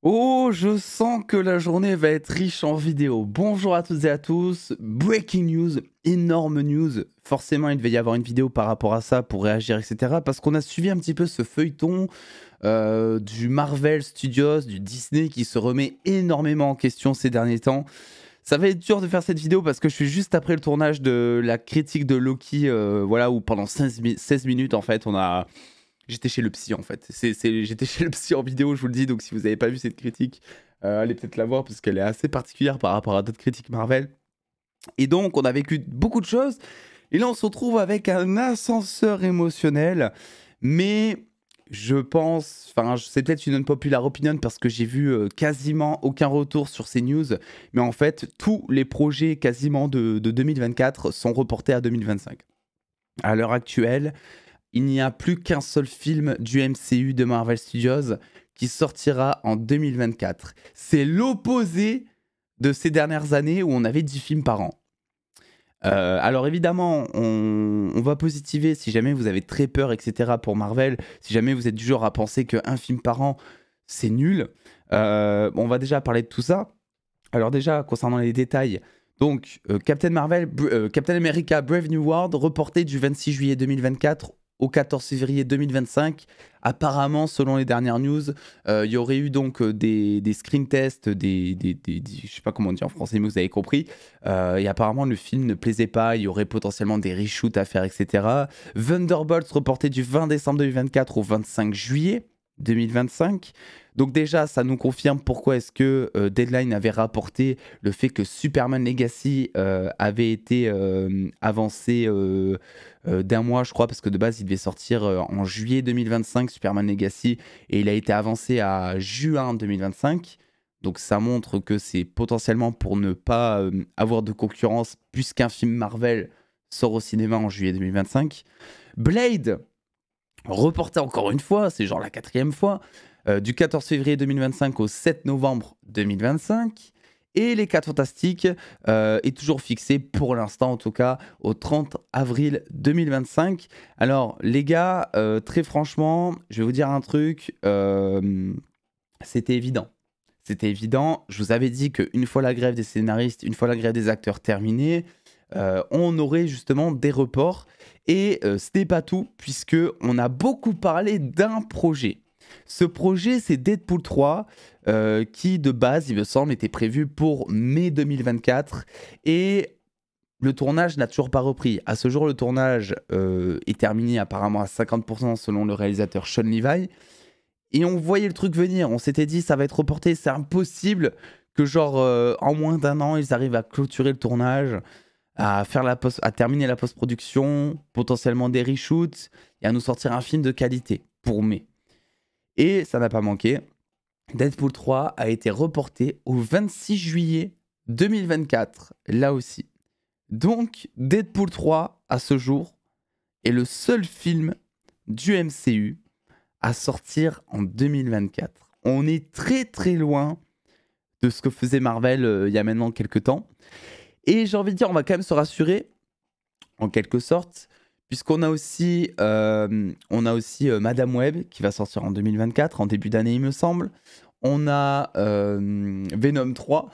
Oh, je sens que la journée va être riche en vidéos. Bonjour à toutes et à tous. Breaking news, énorme news. Forcément, il devait y avoir une vidéo par rapport à ça pour réagir, etc. Parce qu'on a suivi un petit peu ce feuilleton du Marvel Studios, du Disney qui se remet énormément en question ces derniers temps. Ça va être dur de faire cette vidéo parce que je suis juste après le tournage de la critique de Loki, voilà, où pendant 16 minutes, en fait, j'étais chez le psy en fait. J'étais chez le psy en vidéo, je vous le dis. Donc si vous n'avez pas vu cette critique, allez peut-être la voir parce qu'elle est assez particulière par rapport à d'autres critiques Marvel. Et donc on a vécu beaucoup de choses. Et là on se retrouve avec un ascenseur émotionnel. Mais je pense, enfin c'est peut-être une unpopular opinion parce que j'ai vu quasiment aucun retour sur ces news. Mais en fait tous les projets quasiment de 2024 sont reportés à 2025. À l'heure actuelle, il n'y a plus qu'un seul film du MCU de Marvel Studios qui sortira en 2024. C'est l'opposé de ces dernières années où on avait 10 films par an. Alors évidemment, on va positiver si jamais vous avez très peur, etc. pour Marvel, si jamais vous êtes du genre à penser qu'un film par an, c'est nul. On va déjà parler de tout ça. Alors déjà, concernant les détails, donc Captain America Brave New World, reporté du 26 juillet 2024 au 14 février 2025. Apparemment, selon les dernières news, il y aurait eu donc des screen tests, je sais pas comment dire en français, mais vous avez compris. Et apparemment, le film ne plaisait pas, il y aurait potentiellement des reshoots à faire, etc. Thunderbolts reporté du 20 décembre 2024 au 25 juillet 2025. Donc déjà, ça nous confirme pourquoi est-ce que Deadline avait rapporté le fait que Superman Legacy avait été avancé d'un mois, je crois, parce que de base, il devait sortir en juillet 2025, Superman Legacy, et il a été avancé à juin 2025. Donc ça montre que c'est potentiellement pour ne pas avoir de concurrence, puisqu'un film Marvel sort au cinéma en juillet 2025. Blade, reporté encore une fois, c'est genre la quatrième fois, du 14 février 2025 au 7 novembre 2025. Et les 4 Fantastiques est toujours fixé, pour l'instant en tout cas, au 30 avril 2025. Alors les gars, très franchement, je vais vous dire un truc, c'était évident. C'était évident, je vous avais dit qu'une fois la grève des scénaristes, une fois la grève des acteurs terminée, on aurait justement des reports. Et ce n'est pas tout, puisque on a beaucoup parlé d'un projet. Ce projet, c'est Deadpool 3, qui de base, il me semble, était prévu pour mai 2024. Et le tournage n'a toujours pas repris. À ce jour, le tournage est terminé apparemment à 50% selon le réalisateur Sean Levi. Et on voyait le truc venir. On s'était dit, ça va être reporté. C'est impossible que, genre, en moins d'un an, ils arrivent à clôturer le tournage, à terminer la post-production, potentiellement des reshoots, et à nous sortir un film de qualité pour mai. Et ça n'a pas manqué. Deadpool 3 a été reporté au 26 juillet 2024, là aussi. Donc, Deadpool 3, à ce jour, est le seul film du MCU à sortir en 2024. On est très très loin de ce que faisait Marvel il y a maintenant quelques temps. Et j'ai envie de dire, on va quand même se rassurer, en quelque sorte, puisqu'on a aussi, Madame Web qui va sortir en 2024, en début d'année, il me semble. On a Venom 3.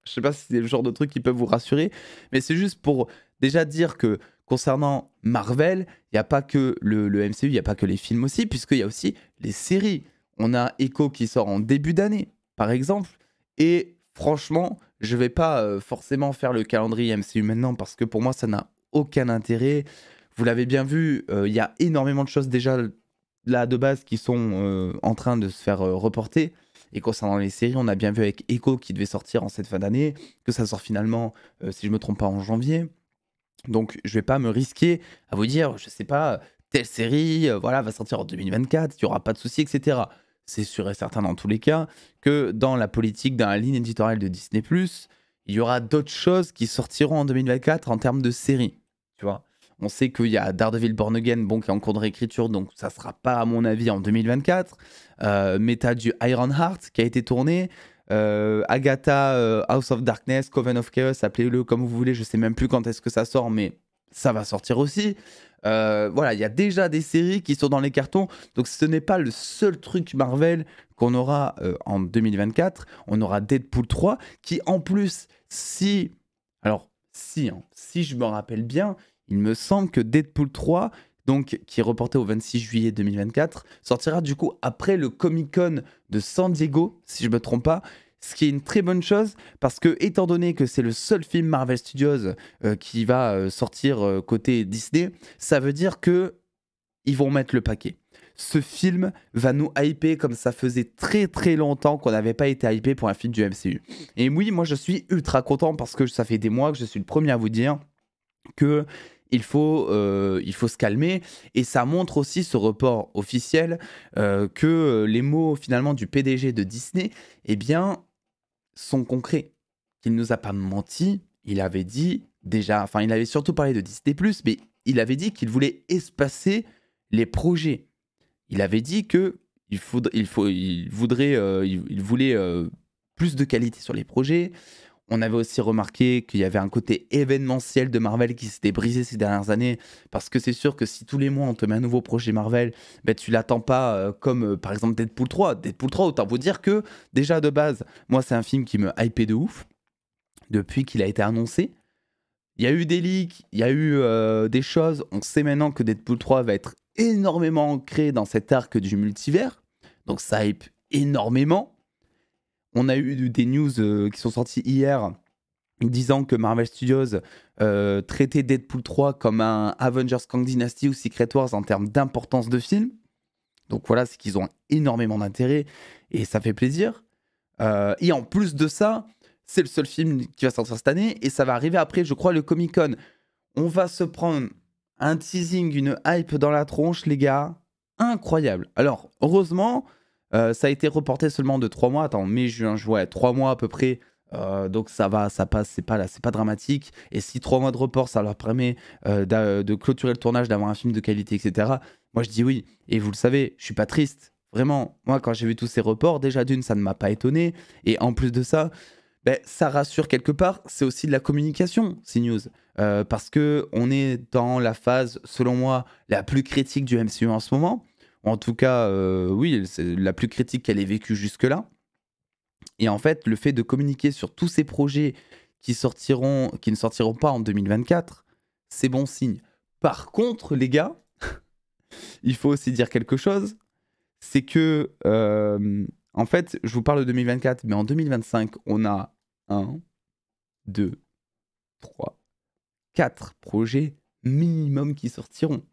Je sais pas si c'est le genre de truc qui peut vous rassurer, mais c'est juste pour déjà dire que concernant Marvel, il n'y a pas que le MCU, il n'y a pas que les films aussi, puisqu'il y a aussi les séries. On a Echo qui sort en début d'année, par exemple. Et franchement, je vais pas forcément faire le calendrier MCU maintenant, parce que pour moi, ça n'a aucun intérêt. Vous l'avez bien vu, il y a énormément de choses déjà là de base qui sont en train de se faire reporter. Et concernant les séries, on a bien vu avec Echo qui devait sortir en cette fin d'année, que ça sort finalement, si je me trompe pas, en janvier. Donc je vais pas me risquer à vous dire, je sais pas, telle série, voilà, va sortir en 2024, il y aura pas de souci, etc. C'est sûr et certain dans tous les cas que dans la politique, dans la ligne éditoriale de Disney+, il y aura d'autres choses qui sortiront en 2024 en termes de séries, tu vois. On sait qu'il y a Daredevil Born Again, bon, qui est en cours de réécriture, donc ça sera pas, à mon avis, en 2024. Mais t'as du Ironheart qui a été tourné. Agatha, House of Darkness, Coven of Chaos, appelez-le comme vous voulez, je sais même plus quand est-ce que ça sort, mais ça va sortir aussi. Voilà, il y a déjà des séries qui sont dans les cartons, donc ce n'est pas le seul truc Marvel qu'on aura en 2024. On aura Deadpool 3, qui en plus, si je me rappelle bien, il me semble que Deadpool 3, donc, qui est reporté au 26 juillet 2024, sortira du coup après le Comic-Con de San Diego, si je ne me trompe pas. Ce qui est une très bonne chose, parce que étant donné que c'est le seul film Marvel Studios qui va sortir côté Disney, ça veut dire que ils vont mettre le paquet. Ce film va nous hyper comme ça faisait très très longtemps qu'on n'avait pas été hypé pour un film du MCU. Et oui, moi je suis ultra content parce que ça fait des mois que je suis le premier à vous dire que il faut se calmer, et ça montre aussi ce report officiel que les mots finalement du PDG de Disney, eh bien, sont concrets. Il nous a pas menti, il avait dit déjà, enfin il avait surtout parlé de Disney+, mais il avait dit qu'il voulait espacer les projets. Il avait dit que il voulait plus de qualité sur les projets. On avait aussi remarqué qu'il y avait un côté événementiel de Marvel qui s'était brisé ces dernières années, parce que c'est sûr que si tous les mois on te met un nouveau projet Marvel, ben tu l'attends pas comme par exemple Deadpool 3. Deadpool 3, autant vous dire que déjà de base, moi c'est un film qui me hypait de ouf depuis qu'il a été annoncé. Il y a eu des leaks, il y a eu des choses. On sait maintenant que Deadpool 3 va être énormément ancré dans cet arc du multivers, donc ça hype énormément. On a eu des news qui sont sorties hier disant que Marvel Studios traitait Deadpool 3 comme un Avengers Kang Dynasty ou Secret Wars en termes d'importance de film. Donc voilà, c'est qu'ils ont énormément d'intérêt et ça fait plaisir. Et en plus de ça, c'est le seul film qui va sortir cette année et ça va arriver après, je crois, le Comic-Con. On va se prendre un teasing, une hype dans la tronche, les gars. Incroyable. Alors, heureusement, ça a été reporté seulement de 3 mois. Attends, mai, juin, juillet, 3 mois à peu près. Donc ça va, ça passe, c'est pas dramatique. Et si 3 mois de report, ça leur permet de clôturer le tournage, d'avoir un film de qualité, etc. Moi, je dis oui. Et vous le savez, je suis pas triste. Vraiment, moi, quand j'ai vu tous ces reports, déjà d'une, ça ne m'a pas étonné. Et en plus de ça, ben, ça rassure quelque part. C'est aussi de la communication, CNews. Parce que on est dans la phase, selon moi, la plus critique du MCU en ce moment. En tout cas, oui, c'est la plus critique qu'elle ait vécue jusque-là. Et en fait, le fait de communiquer sur tous ces projets qui ne sortiront pas en 2024, c'est bon signe. Par contre, les gars, il faut aussi dire quelque chose, c'est que, en fait, je vous parle de 2024, mais en 2025, on a 1, 2, 3, 4 projets minimum qui sortiront.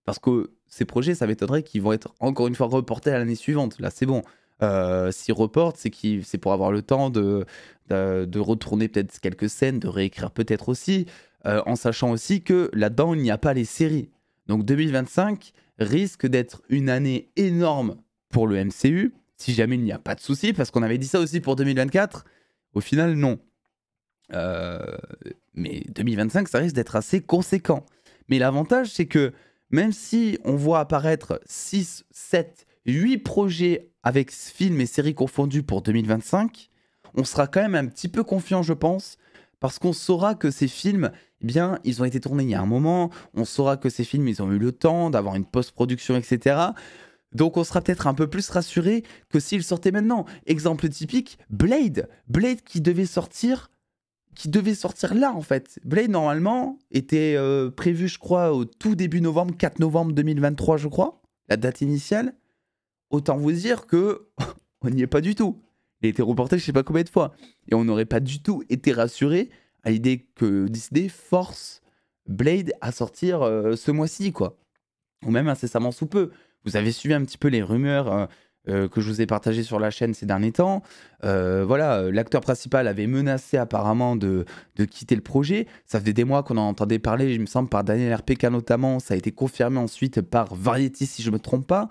Parce que ces projets, ça m'étonnerait qu'ils vont être encore une fois reportés à l'année suivante. Là, c'est bon. S'ils reportent, c'est pour avoir le temps de retourner peut-être quelques scènes, de réécrire peut-être aussi, en sachant aussi que là-dedans, il n'y a pas les séries. Donc 2025 risque d'être une année énorme pour le MCU, si jamais il n'y a pas de souci, parce qu'on avait dit ça aussi pour 2024. Au final, non. Mais 2025, ça risque d'être assez conséquent. Mais l'avantage, c'est que même si on voit apparaître 6, 7, 8 projets avec films et séries confondus pour 2025, on sera quand même un petit peu confiant, je pense, parce qu'on saura que ces films, eh bien, ils ont été tournés il y a un moment, on saura que ces films, ils ont eu le temps d'avoir une post-production, etc. Donc on sera peut-être un peu plus rassuré que s'ils sortaient maintenant. Exemple typique, Blade qui devait sortir là en fait. Blade normalement était prévu, je crois, au tout début novembre, 4 novembre 2023 je crois, la date initiale. Autant vous dire que on n'y est pas du tout. Il a été reporté je sais pas combien de fois. Et on n'aurait pas du tout été rassuré à l'idée que Disney force Blade à sortir ce mois-ci, quoi. Ou même incessamment sous peu. Vous avez suivi un petit peu les rumeurs que je vous ai partagées sur la chaîne ces derniers temps. Voilà, l'acteur principal avait menacé apparemment de quitter le projet. Ça faisait des mois qu'on en entendait parler, il me semble, par Daniel RPK notamment. Ça a été confirmé ensuite par Variety, si je ne me trompe pas.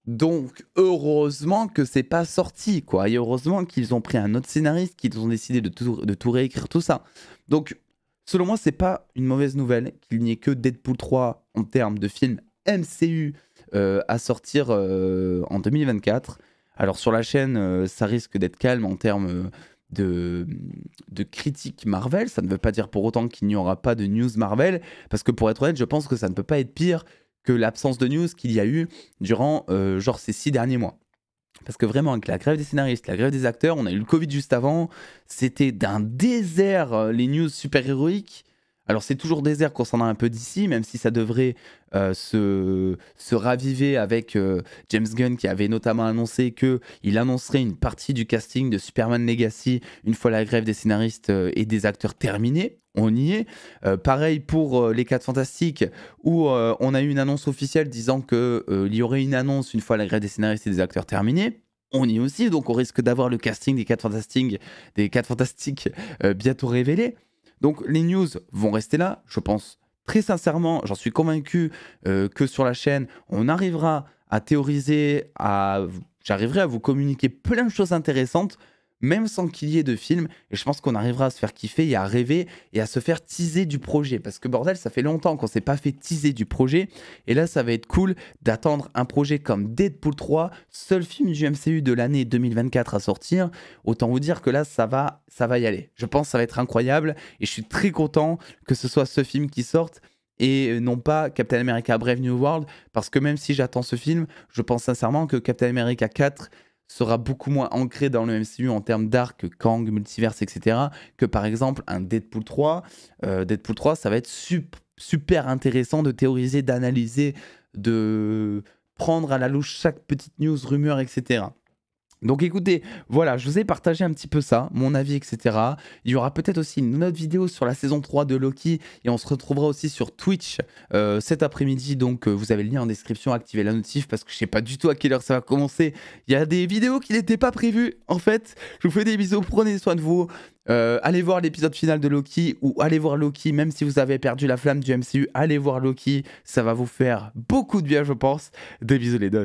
Donc, heureusement que c'est pas sorti, quoi. Et heureusement qu'ils ont pris un autre scénariste, qu'ils ont décidé de tout réécrire, tout ça. Donc, selon moi, c'est pas une mauvaise nouvelle qu'il n'y ait que Deadpool 3 en termes de film MCU à sortir en 2024. Alors, sur la chaîne, ça risque d'être calme en termes de critiques Marvel. Ça ne veut pas dire pour autant qu'il n'y aura pas de news Marvel, parce que pour être honnête, je pense que ça ne peut pas être pire que l'absence de news qu'il y a eu durant genre ces 6 derniers mois. Parce que vraiment, avec la grève des scénaristes, la grève des acteurs, on a eu le Covid juste avant, c'était d'un désert les news super-héroïques. Alors c'est toujours désert concernant un peu d'ici, même si ça devrait se raviver avec James Gunn qui avait notamment annoncé qu'il annoncerait une partie du casting de Superman Legacy une fois la grève des scénaristes et des acteurs terminée. On y est. Pareil pour les 4 Fantastiques, où on a eu une annonce officielle disant qu'il y aurait une annonce une fois la grève des scénaristes et des acteurs terminée. On y est aussi, donc on risque d'avoir le casting des 4 Fantastiques bientôt révélé. Donc les news vont rester là, je pense très sincèrement, j'en suis convaincu que sur la chaîne, on arrivera à théoriser, j'arriverai à vous communiquer plein de choses intéressantes, même sans qu'il y ait de film, et je pense qu'on arrivera à se faire kiffer et à rêver et à se faire teaser du projet, parce que bordel, ça fait longtemps qu'on s'est pas fait teaser du projet, et là ça va être cool d'attendre un projet comme Deadpool 3, seul film du MCU de l'année 2024 à sortir. Autant vous dire que là ça va y aller, je pense que ça va être incroyable, et je suis très content que ce soit ce film qui sorte, et non pas Captain America Brave New World, parce que même si j'attends ce film, je pense sincèrement que Captain America 4 sera beaucoup moins ancré dans le MCU en termes d'arc, Kang, multiverse, etc. que par exemple un Deadpool 3. Deadpool 3, ça va être super intéressant de théoriser, d'analyser, de prendre à la louche chaque petite news, rumeur, etc. Donc écoutez, voilà, je vous ai partagé un petit peu ça, mon avis, etc. Il y aura peut-être aussi une autre vidéo sur la saison 3 de Loki, et on se retrouvera aussi sur Twitch cet après-midi, donc vous avez le lien en description, activez la notif, parce que je sais pas du tout à quelle heure ça va commencer. Il y a des vidéos qui n'étaient pas prévues, en fait. Je vous fais des bisous, prenez soin de vous. Allez voir l'épisode final de Loki, ou allez voir Loki, même si vous avez perdu la flamme du MCU, allez voir Loki, ça va vous faire beaucoup de bien, je pense. Des bisous les dos.